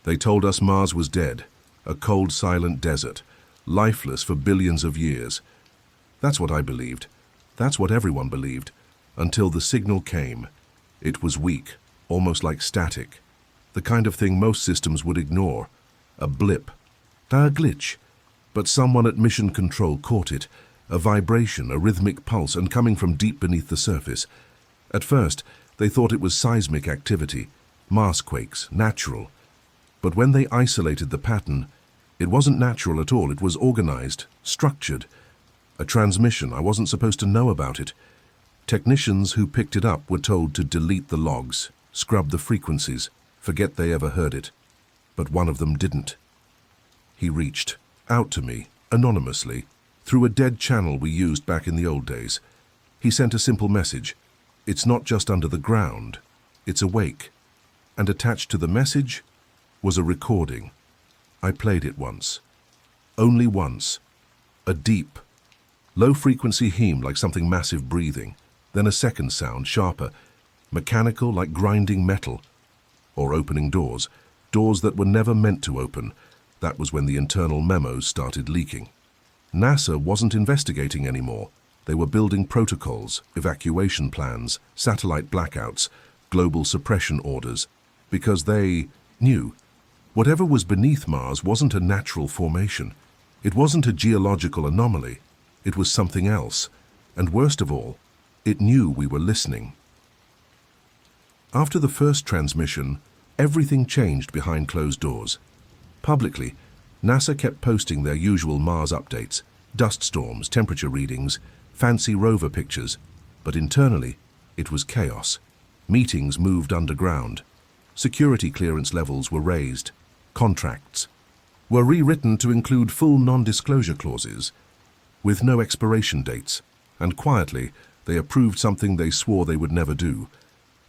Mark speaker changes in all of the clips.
Speaker 1: They told us Mars was dead, a cold, silent desert, lifeless for billions of years. That's what I believed. That's what everyone believed, until the signal came. It was weak, almost like static, the kind of thing most systems would ignore. A blip, a glitch. But someone at Mission Control caught it, a vibration, a rhythmic pulse, and coming from deep beneath the surface. At first, they thought it was seismic activity, Marsquakes, natural. But when they isolated the pattern, it wasn't natural at all. It was organized, structured. A transmission. I wasn't supposed to know about it. Technicians who picked it up were told to delete the logs, scrub the frequencies, forget they ever heard it. But one of them didn't. He reached out to me, anonymously, through a dead channel we used back in the old days. He sent a simple message. It's not just under the ground, it's awake. And attached to the message was a recording. I played it once. Only once. A deep, low-frequency hum like something massive breathing. Then a second sound, sharper, mechanical like grinding metal. Or opening doors. Doors that were never meant to open. That was when the internal memos started leaking. NASA wasn't investigating anymore. They were building protocols, evacuation plans, satellite blackouts, global suppression orders, because they knew whatever was beneath Mars wasn't a natural formation. It wasn't a geological anomaly. It was something else. And worst of all, it knew we were listening. After the first transmission, everything changed behind closed doors. Publicly, NASA kept posting their usual Mars updates, dust storms, temperature readings, fancy rover pictures, but internally, it was chaos. Meetings moved underground. Security clearance levels were raised. Contracts were rewritten to include full non-disclosure clauses, with no expiration dates, and quietly, they approved something they swore they would never do.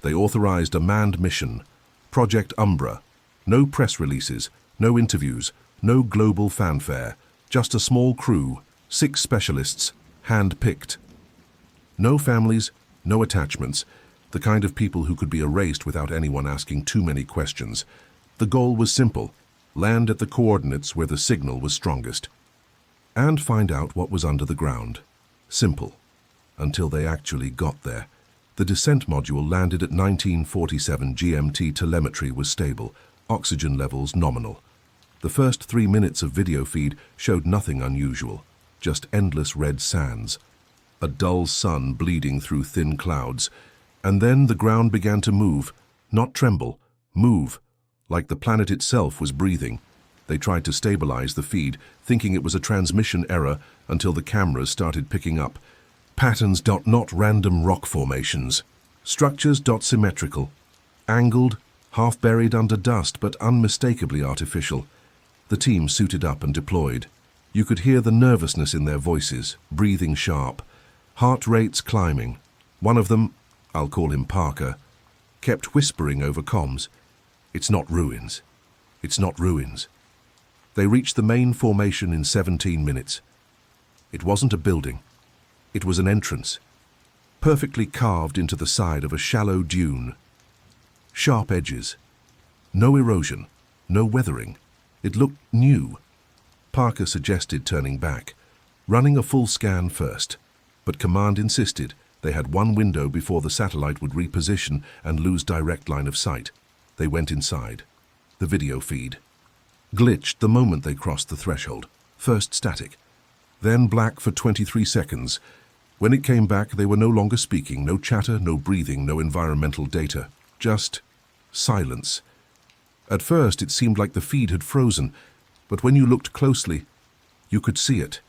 Speaker 1: They authorized a manned mission, Project Umbra. No press releases, no interviews, no global fanfare, just a small crew, 6 specialists, hand-picked. No families, no attachments, the kind of people who could be erased without anyone asking too many questions. The goal was simple: land at the coordinates where the signal was strongest. And find out what was under the ground. Simple. Until they actually got there. The descent module landed at 1947 GMT. Telemetry was stable, oxygen levels nominal. The first 3 minutes of video feed showed nothing unusual, just endless red sands, a dull sun bleeding through thin clouds, and then the ground began to move, not tremble, move, like the planet itself was breathing. They tried to stabilize the feed, thinking it was a transmission error, until the cameras started picking up patterns. Not random rock formations. Structures. Symmetrical. Angled, half buried under dust, but unmistakably artificial. The team suited up and deployed. You could hear the nervousness in their voices, breathing sharp, heart rates climbing. One of them, I'll call him Parker, kept whispering over comms, "It's not ruins. It's not ruins." They reached the main formation in 17 minutes. It wasn't a building. It was an entrance, perfectly carved into the side of a shallow dune. Sharp edges. No erosion, no weathering. It looked new. Parker suggested turning back, running a full scan first, but Command insisted they had one window before the satellite would reposition and lose direct line of sight. They went inside. The video feed glitched the moment they crossed the threshold. First static, then black for 23 seconds. When it came back, they were no longer speaking, no chatter, no breathing, no environmental data, just silence. At first, it seemed like the feed had frozen, but when you looked closely, you could see it.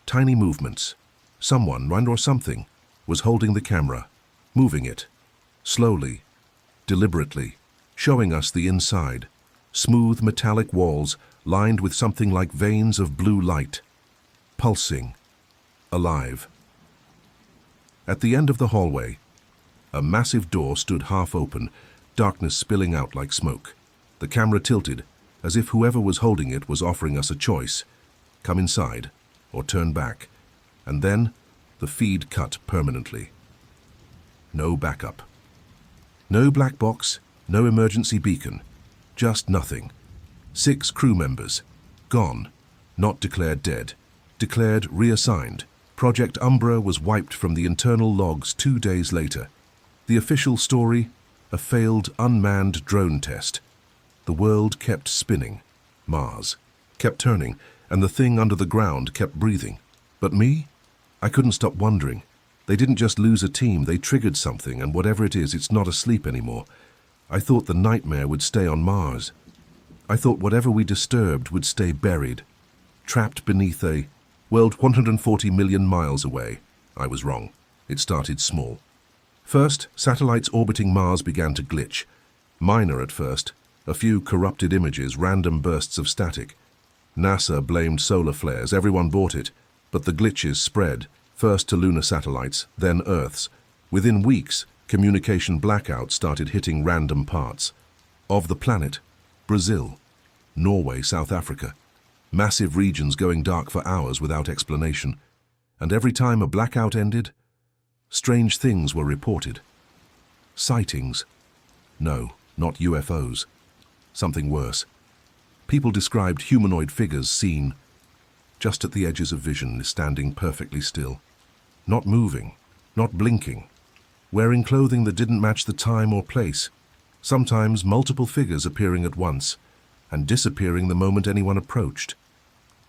Speaker 1: Tiny movements. Someone, or something, was holding the camera, moving it, slowly, deliberately, showing us the inside. Smooth metallic walls lined with something like veins of blue light, pulsing, alive. At the end of the hallway, a massive door stood half open, darkness spilling out like smoke. The camera tilted, as if whoever was holding it was offering us a choice: come inside or turn back. And then the feed cut permanently. No backup. No black box, no emergency beacon. Just nothing. 6 crew members. Gone. Not declared dead. Declared reassigned. Project Umbra was wiped from the internal logs 2 days later. The official story? A failed unmanned drone test. The world kept spinning. Mars kept turning, and the thing under the ground kept breathing. But me? I couldn't stop wondering. They didn't just lose a team, they triggered something, and whatever it is, it's not asleep anymore. I thought the nightmare would stay on Mars. I thought whatever we disturbed would stay buried, trapped beneath a world 140 million miles away. I was wrong. It started small. First, satellites orbiting Mars began to glitch. Minor at first, a few corrupted images, random bursts of static. NASA blamed solar flares, everyone bought it, but the glitches spread, first to lunar satellites, then Earth's. Within weeks, communication blackouts started hitting random parts of the planet. Brazil, Norway, South Africa. Massive regions going dark for hours without explanation. And every time a blackout ended, strange things were reported. Sightings. No, not UFOs. Something worse. People described humanoid figures seen just at the edges of vision, standing perfectly still. Not moving, not blinking. Wearing clothing that didn't match the time or place. Sometimes multiple figures appearing at once and disappearing the moment anyone approached.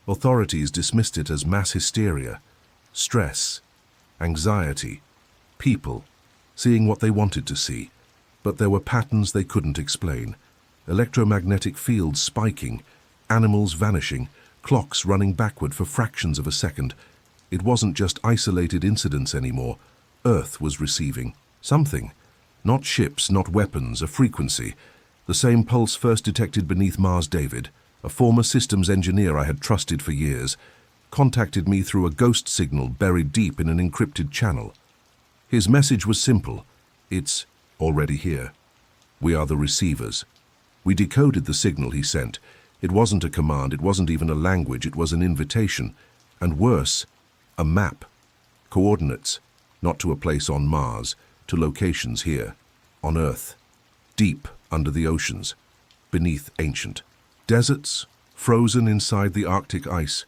Speaker 1: Authorities dismissed it as mass hysteria, stress, anxiety, people seeing what they wanted to see. But there were patterns they couldn't explain. Electromagnetic fields spiking, animals vanishing, clocks running backward for fractions of a second. It wasn't just isolated incidents anymore. Earth was receiving something. Not ships, not weapons, a frequency. The same pulse first detected beneath Mars. David, a former systems engineer I had trusted for years, contacted me through a ghost signal buried deep in an encrypted channel. His message was simple. It's already here. We are the receivers. We decoded the signal he sent. It wasn't a command, it wasn't even a language, it was an invitation. And worse, a map. Coordinates, not to a place on Mars, to locations here, on Earth, deep under the oceans, beneath ancient deserts, frozen inside the Arctic ice.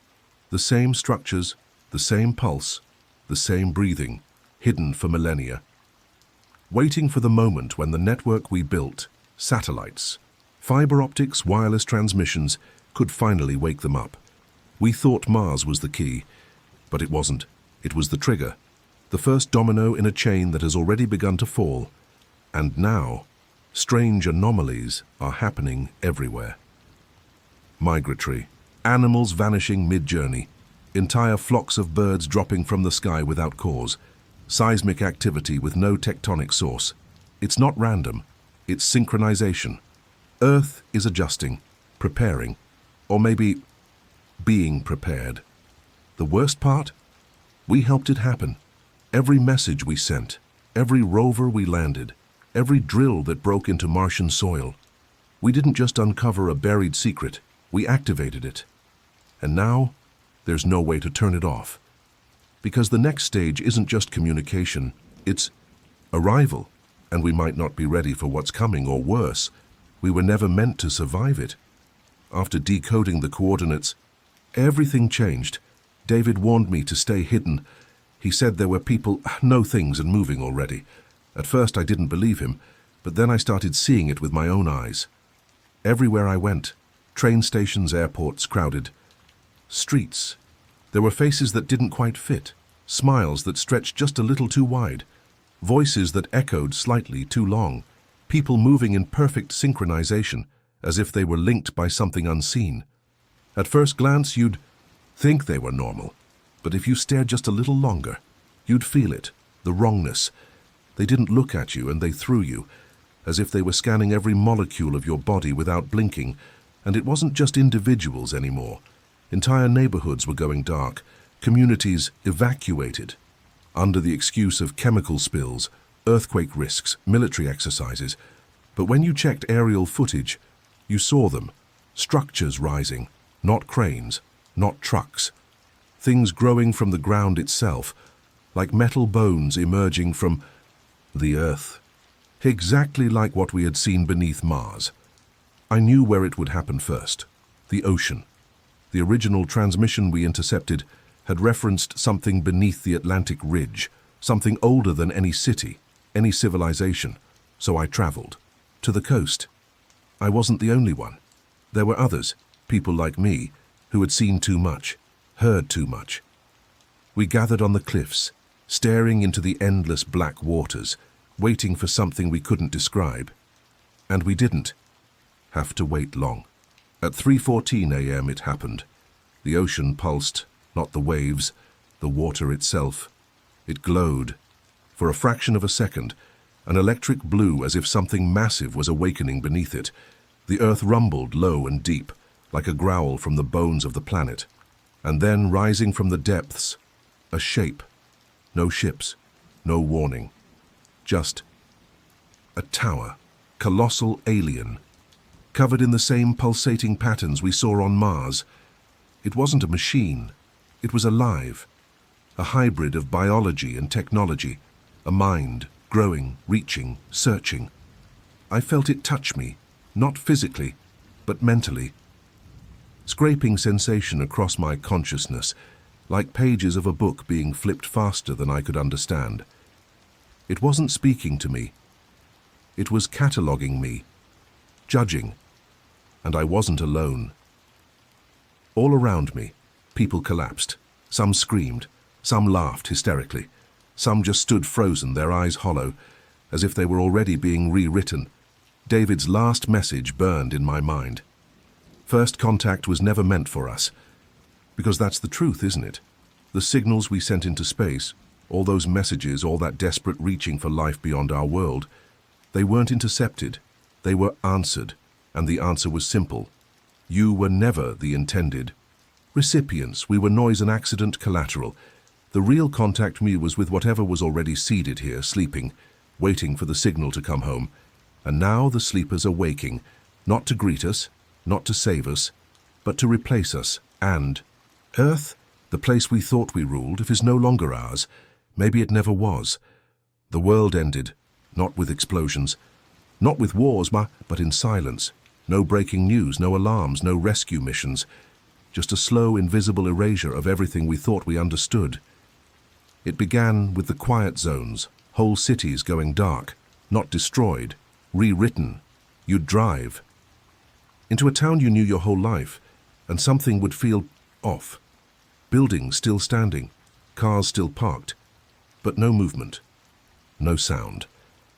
Speaker 1: The same structures, the same pulse, the same breathing, hidden for millennia. Waiting for the moment when the network we built, satellites, fiber optics, wireless transmissions, could finally wake them up. We thought Mars was the key, but it wasn't. It was the trigger, the first domino in a chain that has already begun to fall. And now, strange anomalies are happening everywhere. Migratory, animals vanishing mid-journey, entire flocks of birds dropping from the sky without cause, seismic activity with no tectonic source. It's not random, it's synchronization. Earth is adjusting, preparing, or maybe being prepared. The worst part? We helped it happen. Every message we sent, every rover we landed, every drill that broke into Martian soil. We didn't just uncover a buried secret, we activated it. And now, there's no way to turn it off. Because the next stage isn't just communication, it's arrival, and we might not be ready for what's coming, or worse, we were never meant to survive it. After decoding the coordinates, everything changed. David warned me to stay hidden. He said there were people, no things, and moving already. At first I didn't believe him, but then I started seeing it with my own eyes. Everywhere I went, train stations, airports, crowded. Streets. There were faces that didn't quite fit, smiles that stretched just a little too wide, voices that echoed slightly too long, people moving in perfect synchronization, as if they were linked by something unseen. At first glance, you'd think they were normal, but if you stared just a little longer, you'd feel it, the wrongness. They didn't look at you and they threw you, as if they were scanning every molecule of your body without blinking. And it wasn't just individuals anymore. Entire neighborhoods were going dark, communities evacuated, under the excuse of chemical spills, earthquake risks, military exercises. But when you checked aerial footage, you saw them, structures rising, not cranes, not trucks. Things growing from the ground itself, like metal bones emerging from the Earth. Exactly like what we had seen beneath Mars. I knew where it would happen first. The ocean. The original transmission we intercepted had referenced something beneath the Atlantic ridge, something older than any city, any civilization. So I traveled. To the coast. I wasn't the only one. There were others, people like me, who had seen too much, heard too much. We gathered on the cliffs, staring into the endless black waters, waiting for something we couldn't describe. And we didn't have to wait long. At 3:14 a.m. it happened. The ocean pulsed, not the waves, the water itself. It glowed. For a fraction of a second, an electric blue as if something massive was awakening beneath it. The earth rumbled low and deep, like a growl from the bones of the planet. And then, rising from the depths, a shape. No ships, no warning. Just a tower, colossal alien, covered in the same pulsating patterns we saw on Mars. It wasn't a machine. It was alive. A hybrid of biology and technology. A mind, growing, reaching, searching. I felt it touch me, not physically, but mentally. Scraping sensation across my consciousness, like pages of a book being flipped faster than I could understand. It wasn't speaking to me. It was cataloguing me, judging, and I wasn't alone. All around me, people collapsed. Some screamed, some laughed hysterically. Some just stood frozen, their eyes hollow, as if they were already being rewritten. David's last message burned in my mind. First contact was never meant for us. Because that's the truth, isn't it? The signals we sent into space, all those messages, all that desperate reaching for life beyond our world, they weren't intercepted. They were answered, and the answer was simple. You were never the intended recipients. We were noise and accident collateral. The real contact me was with whatever was already seated here, sleeping, waiting for the signal to come home. And now the sleepers are waking, not to greet us, not to save us, but to replace us. And Earth, the place we thought we ruled, if is no longer ours, maybe it never was. The world ended, not with explosions, not with wars, but in silence. No breaking news, no alarms, no rescue missions. Just a slow, invisible erasure of everything we thought we understood. It began with the quiet zones, whole cities going dark, not destroyed, rewritten. You'd drive into a town you knew your whole life, and something would feel off. Buildings still standing, cars still parked, but no movement, no sound,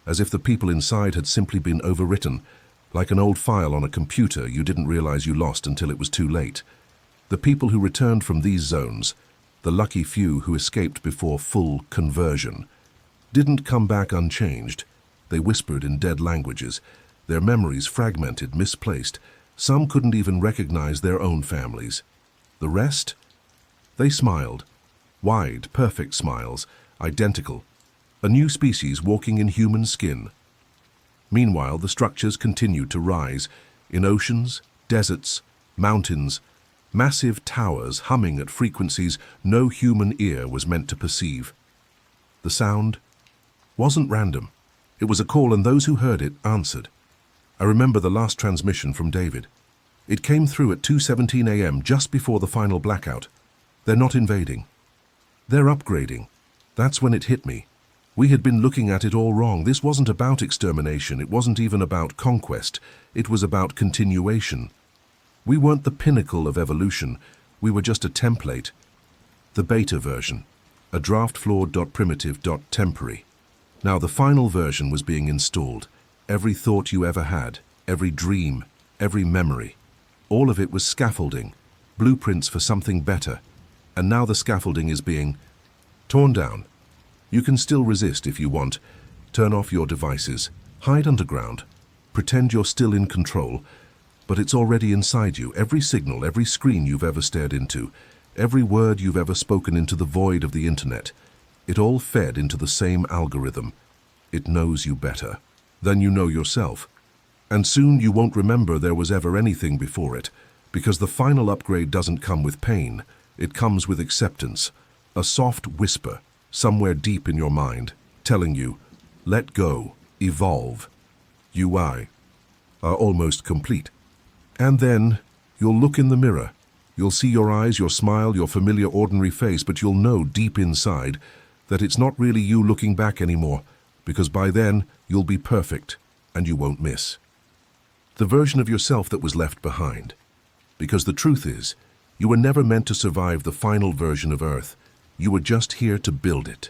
Speaker 1: as if the people inside had simply been overwritten, like an old file on a computer you didn't realize you lost until it was too late. The people who returned from these zones, the lucky few who escaped before full conversion, didn't come back unchanged. They whispered in dead languages, their memories fragmented, misplaced. Some couldn't even recognize their own families. The rest? They smiled. Wide, perfect smiles, identical. A new species walking in human skin. Meanwhile, the structures continued to rise, in oceans, deserts, mountains, massive towers humming at frequencies no human ear was meant to perceive. The sound wasn't random. It was a call, and those who heard it answered. I remember the last transmission from David. It came through at 2:17 a.m., just before the final blackout. They're not invading. They're upgrading. That's when it hit me. We had been looking at it all wrong. This wasn't about extermination. It wasn't even about conquest. It was about continuation. We weren't the pinnacle of evolution. We were just a template. The beta version. A draft flawed.primitive.temporary. Now the final version was being installed. Every thought you ever had, every dream, every memory. All of it was scaffolding, blueprints for something better. And now the scaffolding is being torn down. You can still resist if you want. Turn off your devices. Hide underground. Pretend you're still in control. But it's already inside you. Every signal, every screen you've ever stared into, every word you've ever spoken into the void of the internet, it all fed into the same algorithm. It knows you better than you know yourself. And soon you won't remember there was ever anything before it, because the final upgrade doesn't come with pain. It comes with acceptance, a soft whisper somewhere deep in your mind, telling you, let go, evolve. You are almost complete. And then, you'll look in the mirror. You'll see your eyes, your smile, your familiar ordinary face, but you'll know deep inside that it's not really you looking back anymore, because by then you'll be perfect and you won't miss. The version of yourself that was left behind. Because the truth is, you were never meant to survive the final version of Earth. You were just here to build it.